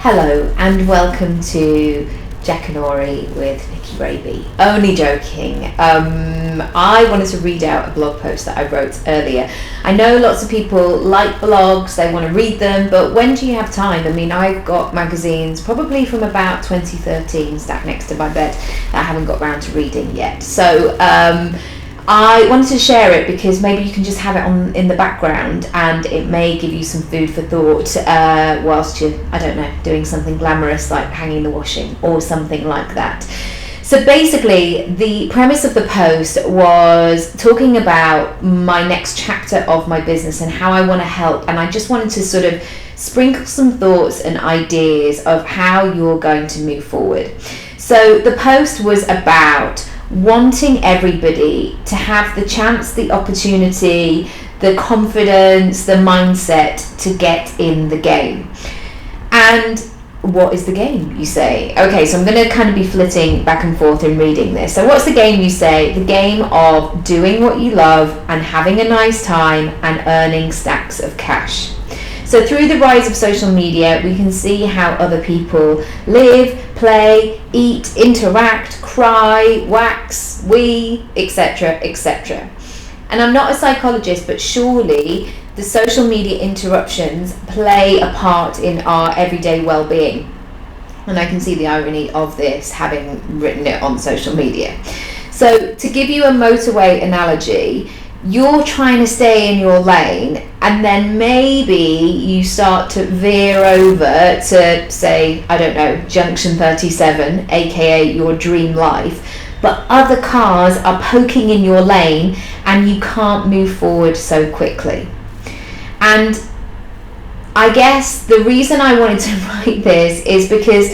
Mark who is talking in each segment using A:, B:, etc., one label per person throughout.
A: Hello and welcome to Jack and Ori with Nicky Raby. Only joking. I wanted to read out a blog post that I wrote earlier. I know lots of people like blogs, they want to read them, but when do you have time? I mean, I've got magazines probably from about 2013 stacked next to my bed that I haven't got round to reading yet. So I wanted to share it because maybe you can just have it on in the background and it may give you some food for thought whilst you're, I don't know, doing something glamorous like hanging the washing or something like that. So basically, the premise of the post was talking about my next chapter of my business and how I want to help. And I just wanted to sort of sprinkle some thoughts and ideas of how you're going to move forward. So the post was about wanting everybody to have the chance, the opportunity, the confidence, the mindset to get in the game. And what is the game, you say? Okay, so I'm going to kind of be flitting back and forth in reading this. So what's the game, you say? The game of doing what you love and having a nice time and earning stacks of cash. So through the rise of social media, we can see how other people live, play, eat, interact, cry, wax, etc., etc. And I'm not a psychologist, but surely the social media interruptions play a part in our everyday well-being. And I can see the irony of this, having written it on social media. So to give you a motorway analogy, you're trying to stay in your lane and then maybe you start to veer over to, say, I don't know, junction 37, aka your dream life, but other cars are poking in your lane and you can't move forward so quickly. And I guess the reason I wanted to write this is because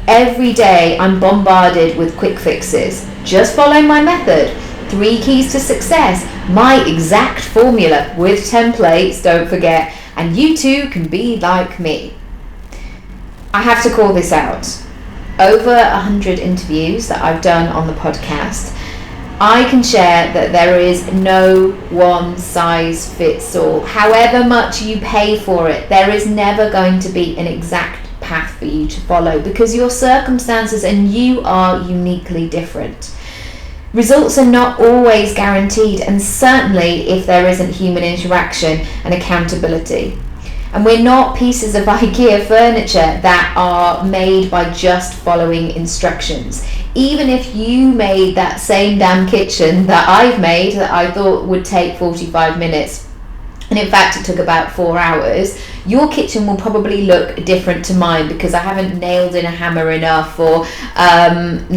A: every day I'm bombarded with quick fixes. Just follow my method. 3 keys to success, my exact formula with templates, don't forget, and you too can be like me. I have to call this out. Over 100 interviews that I've done on the podcast, I can share that there is no one size fits all. However much you pay for it, there is never going to be an exact path for you to follow because your circumstances and you are uniquely different. Results are not always guaranteed, and certainly if there isn't human interaction and accountability. And we're not pieces of IKEA furniture that are made by just following instructions. Even if you made that same damn kitchen that I've made that I thought would take 45 minutes, and in fact it took about 4 hours, your kitchen will probably look different to mine because I haven't nailed in a hammer enough or hammered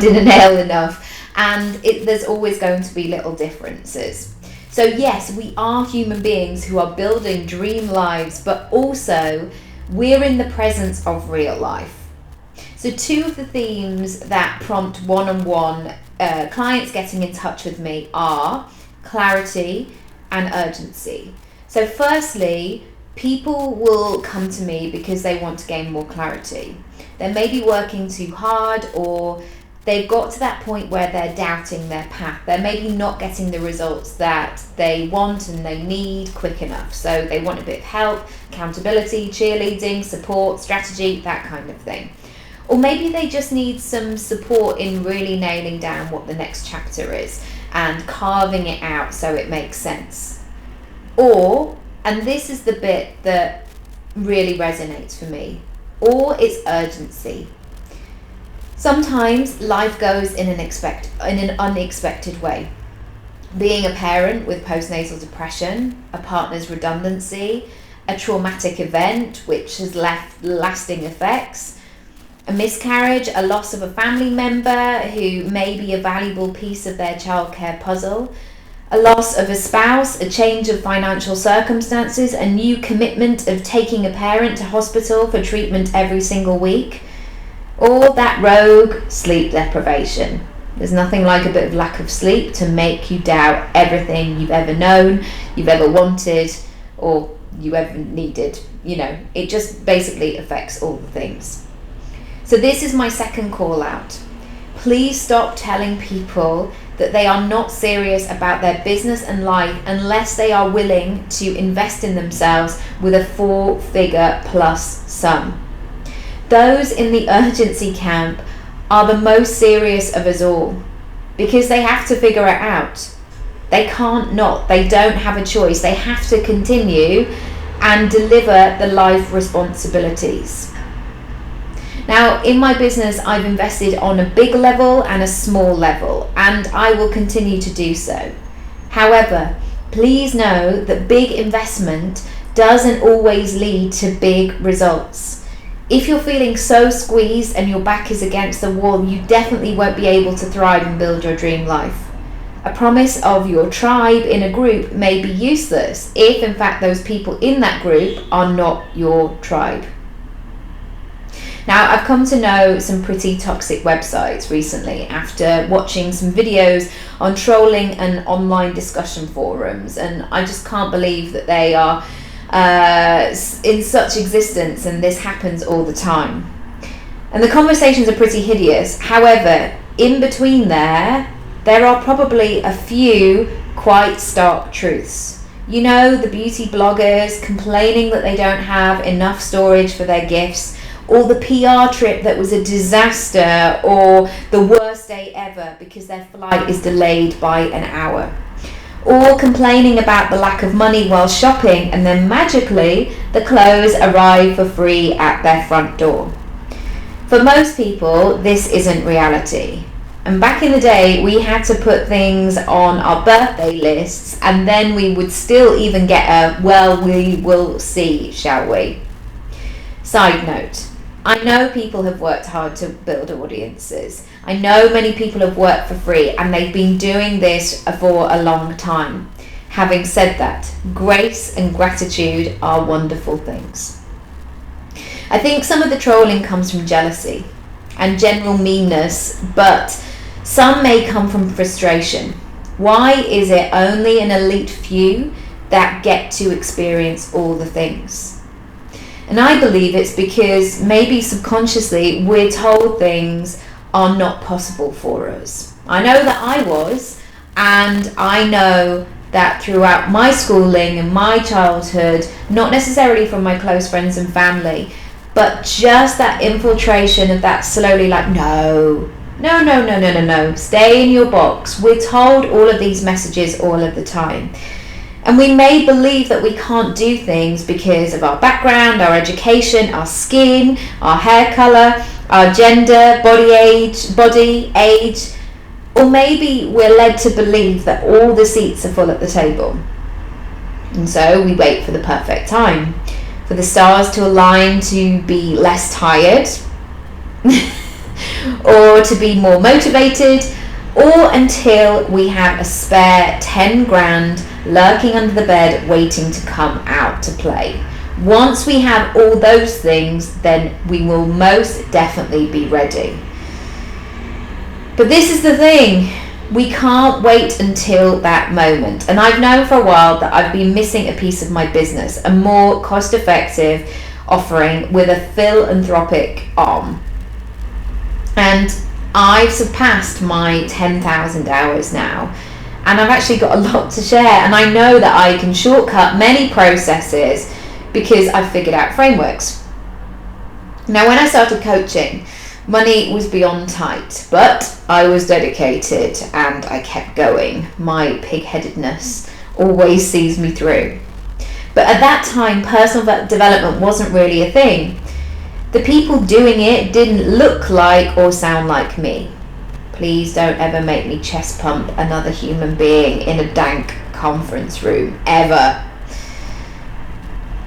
A: in a nail enough, and there's always going to be little differences. So yes, we are human beings who are building dream lives, but also we're in the presence of real life. So 2 of the themes that prompt one-on-one clients getting in touch with me are clarity and urgency. So firstly, people will come to me because they want to gain more clarity. They may be working too hard, or they've got to that point where they're doubting their path. They're maybe not getting the results that they want and they need quick enough. So they want a bit of help, accountability, cheerleading, support, strategy, that kind of thing. Or maybe they just need some support in really nailing down what the next chapter is and carving it out so it makes sense. Or, and this is the bit that really resonates for me, or it's urgency. Sometimes life goes in an unexpected way. Being a parent with postnatal depression, a partner's redundancy, a traumatic event which has left lasting effects, a miscarriage, a loss of a family member who may be a valuable piece of their childcare puzzle, a loss of a spouse, a change of financial circumstances, a new commitment of taking a parent to hospital for treatment every single week, or that rogue sleep deprivation. There's nothing like a bit of lack of sleep to make you doubt everything you've ever known, you've ever wanted, or you ever needed. You know, it just basically affects all the things. So this is my second call out. Please stop telling people that they are not serious about their business and life unless they are willing to invest in themselves with a 4-figure plus sum. those in the urgency camp are the most serious of us all, because they have to figure it out. They can't not. They don't have a choice. They have to continue and deliver the life responsibilities. Now, in my business, I've invested on a big level and a small level, and I will continue to do so. However, please know that big investment doesn't always lead to big results. If you're feeling so squeezed and your back is against the wall, you definitely won't be able to thrive and build your dream life. A promise of your tribe in a group may be useless if, in fact, those people in that group are not your tribe. Now, I've come to know some pretty toxic websites recently after watching some videos on trolling and online discussion forums, and I just can't believe that they are in such existence, and this happens all the time. And the conversations are pretty hideous. However, in between there are probably a few quite stark truths. You know, the beauty bloggers complaining that they don't have enough storage for their gifts, or the PR trip that was a disaster, or the worst day ever because their flight is delayed by an hour, or complaining about the lack of money while shopping and then magically the clothes arrive for free at their front door. For most people, this isn't reality. And back in the day, we had to put things on our birthday lists, and then we would still even get a, well, we will see, shall we? Side note, I know people have worked hard to build audiences. I know many people have worked for free, and they've been doing this for a long time. Having said that, grace and gratitude are wonderful things. I think some of the trolling comes from jealousy and general meanness, but some may come from frustration. Why is it only an elite few that get to experience all the things? And I believe it's because maybe subconsciously we're told things are not possible for us. I know that I was, and I know that throughout my schooling and my childhood, not necessarily from my close friends and family, but just that infiltration of that slowly like, no, stay in your box. We're told all of these messages all of the time. And we may believe that we can't do things because of our background, our education, our skin, our hair colour, our gender, body age, or maybe we're led to believe that all the seats are full at the table. And so we wait for the perfect time, for the stars to align to be less tired, or to be more motivated, or until we have a spare 10 grand lurking under the bed waiting to come out to play. Once we have all those things, then we will most definitely be ready. But this is the thing, we can't wait until that moment. And I've known for a while that I've been missing a piece of my business, a more cost-effective offering with a philanthropic arm. And I've surpassed my 10,000 hours now, and I've actually got a lot to share, and I know that I can shortcut many processes because I've figured out frameworks. Now, when I started coaching, money was beyond tight, but I was dedicated and I kept going. My pig-headedness always sees me through. But at that time, personal development wasn't really a thing. The people doing it didn't look like or sound like me. Please don't ever make me chest pump another human being in a dank conference room, ever.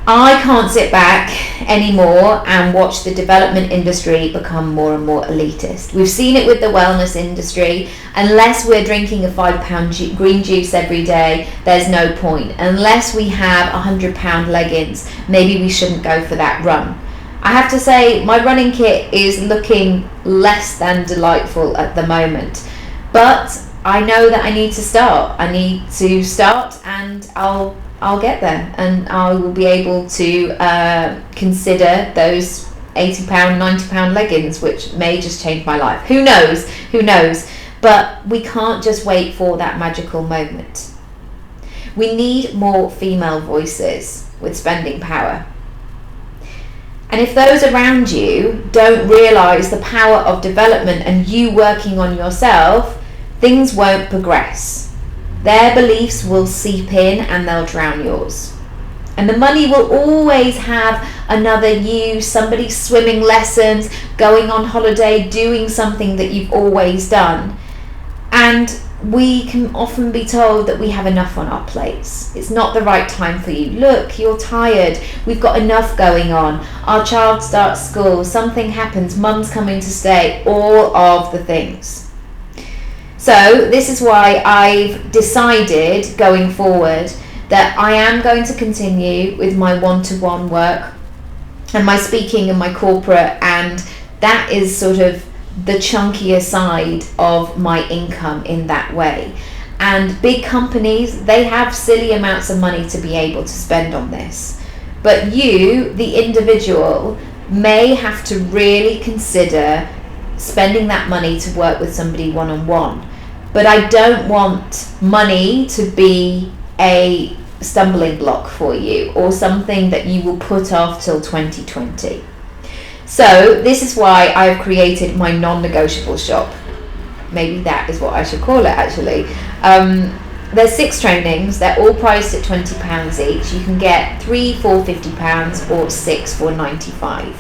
A: I can't sit back anymore and watch the development industry become more and more elitist. We've seen it with the wellness industry. Unless we're drinking a £5 green juice every day, there's no point. Unless we have £100 leggings, maybe we shouldn't go for that run. I have to say, my running kit is looking less than delightful at the moment, but I know that I need to start. I need to start, and I'll get there, and I will be able to consider those £80, £90 leggings, which may just change my life. Who knows? But we can't just wait for that magical moment. We need more female voices with spending power. And if those around you don't realise the power of development and you working on yourself, things won't progress. Their beliefs will seep in and they'll drown yours. And the money will always have another you, somebody swimming lessons, going on holiday, doing something that you've always done. And we can often be told that we have enough on our plates. It's not the right time for you. Look, you're tired. We've got enough going on. Our child starts school. Something happens. Mum's coming to stay. All of the things. So this is why I've decided going forward that I am going to continue with my one-to-one work and my speaking and my corporate, and that is sort of the chunkier side of my income in that way. And big companies, they have silly amounts of money to be able to spend on this. But you, the individual, may have to really consider spending that money to work with somebody one-on-one. But I don't want money to be a stumbling block for you or something that you will put off till 2020. So this is why I've created my non-negotiable shop. Maybe that is what I should call it, actually. There's 6 trainings. They're all priced at £20 each. You can get 3 for £50 or 6 for £95.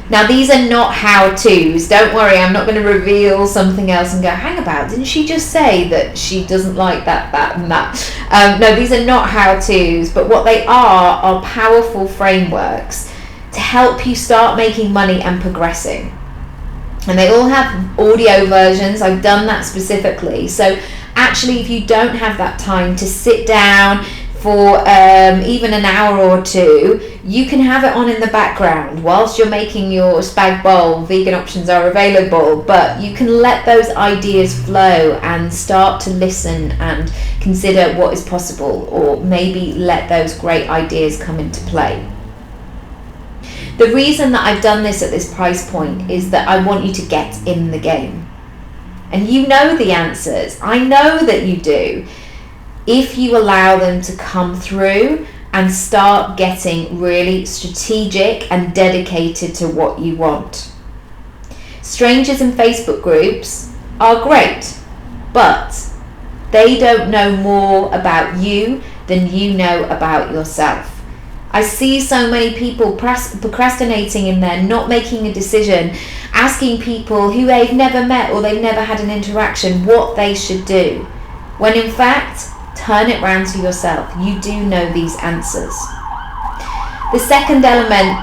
A: Now, these are not how-tos. Don't worry, I'm not going to reveal something else and go, hang about, didn't she just say that she doesn't like that, and that? No, these are not how-tos, but what they are powerful frameworks to help you start making money and progressing. And they all have audio versions. I've done that specifically. So actually, if you don't have that time to sit down for even an hour or two, you can have it on in the background whilst you're making your spag bowl. Vegan options are available, but you can let those ideas flow and start to listen and consider what is possible, or maybe let those great ideas come into play. The reason that I've done this at this price point is that I want you to get in the game. And you know the answers. I know that you do. If you allow them to come through and start getting really strategic and dedicated to what you want. Strangers in Facebook groups are great, but they don't know more about you than you know about yourself. I see so many people procrastinating in there, not making a decision, asking people who they've never met or they've never had an interaction what they should do. When in fact, turn it round to yourself. You do know these answers. The second element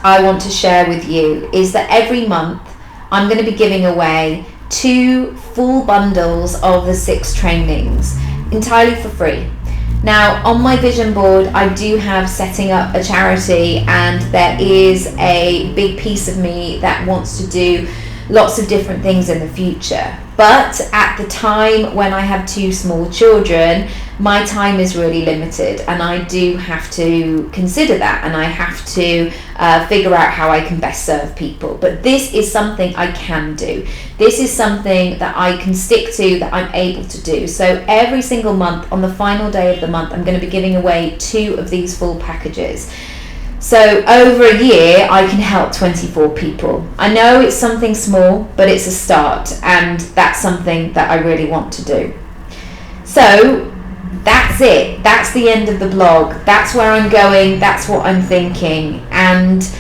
A: I want to share with you is that every month I'm going to be giving away 2 full bundles of the 6 trainings entirely for free. Now, on my vision board, I do have setting up a charity, and there is a big piece of me that wants to do lots of different things in the future. But at the time when I have 2 small children, my time is really limited, and I do have to consider that, and I have to figure out how I can best serve people. But this is something I can do. This is something that I can stick to, that I'm able to do. So every single month, on the final day of the month, I'm going to be giving away 2 of these full packages. So over a year, I can help 24 people. I know it's something small, but it's a start, and that's something that I really want to do. So that's it. That's the end of the blog. That's where I'm going. That's what I'm thinking. And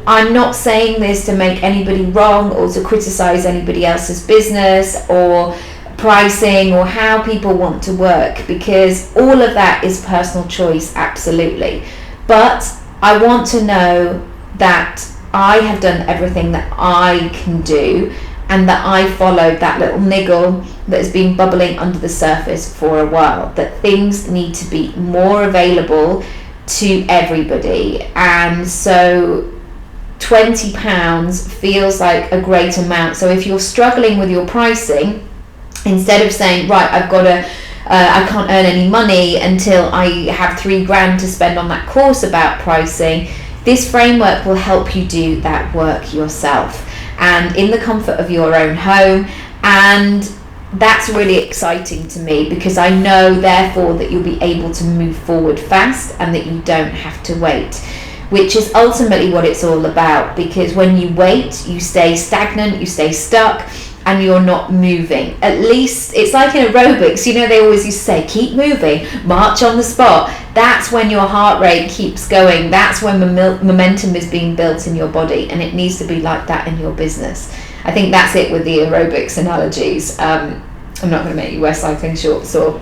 A: I'm not saying this to make anybody wrong or to criticize anybody else's business or pricing or how people want to work, because all of that is personal choice, absolutely. But I want to know that I have done everything that I can do, and that I followed that little niggle that has been bubbling under the surface for a while, that things need to be more available to everybody. And so £20 feels like a great amount. So if you're struggling with your pricing, instead of saying, right, I can't earn any money until I have £3,000 to spend on that course about pricing, this framework will help you do that work yourself and in the comfort of your own home. And that's really exciting to me, because I know therefore that you'll be able to move forward fast and that you don't have to wait, which is ultimately what it's all about. Because when you wait, you stay stagnant, you stay stuck, and you're not moving. At least it's like in aerobics, you know, they always used to say keep moving, march on the spot. That's when your heart rate keeps going, that's when momentum is being built in your body, and it needs to be like that in your business. I think that's it with the aerobics analogies. I'm not going to make you wear cycling shorts or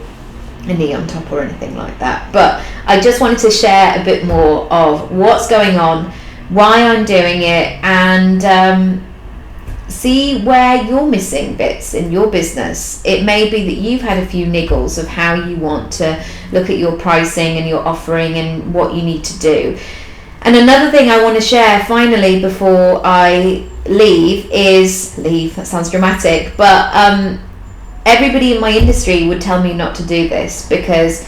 A: a knee on top or anything like that, but I just wanted to share a bit more of what's going on, why I'm doing it, and see where you're missing bits in your business. It may be that you've had a few niggles of how you want to look at your pricing and your offering and what you need to do. And another thing I want to share finally before I leave, that sounds dramatic, but everybody in my industry would tell me not to do this, because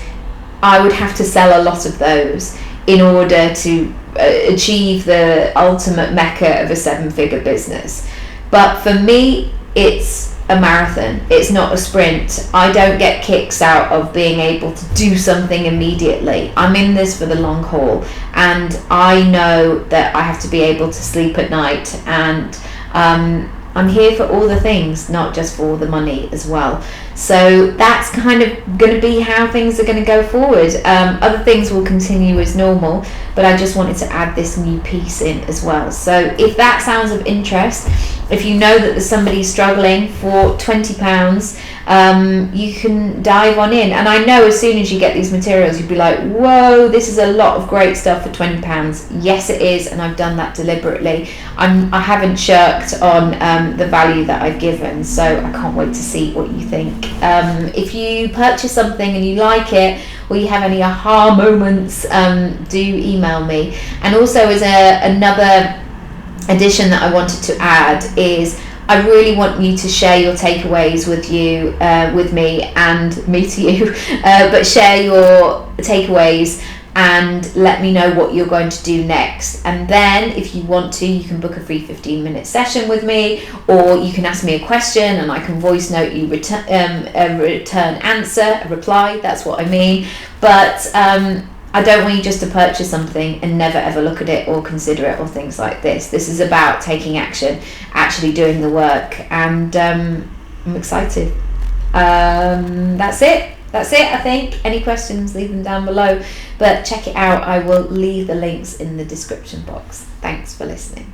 A: I would have to sell a lot of those in order to achieve the ultimate mecca of a 7-figure business. But for me, it's a marathon, it's not a sprint. I don't get kicks out of being able to do something immediately. I'm in this for the long haul, and I know that I have to be able to sleep at night, and I'm here for all the things, not just for the money as well. So that's kind of going to be how things are going to go forward. Other things will continue as normal, but I just wanted to add this new piece in as well. So if that sounds of interest, if you know that there's somebody struggling for £20, you can dive on in. And I know as soon as you get these materials, you'll be like, whoa, this is a lot of great stuff for £20. Yes, it is, and I've done that deliberately. I haven't shirked on the value that I've given, so I can't wait to see what you think. If you purchase something and you like it, or you have any aha moments, do email me. And also, as another addition that I wanted to add is, I really want you to share your takeaways with me and me to you, but share your takeaways and let me know what you're going to do next. And then if you want to, you can book a free 15-minute session with me, or you can ask me a question and I can voice note you a return answer, a reply, that's what I mean. But I don't want you just to purchase something and never ever look at it or consider it or things like this. This is about taking action, actually doing the work, and I'm excited. That's it, I think. Any questions, leave them down below, but check it out. I will leave the links in the description box. Thanks for listening.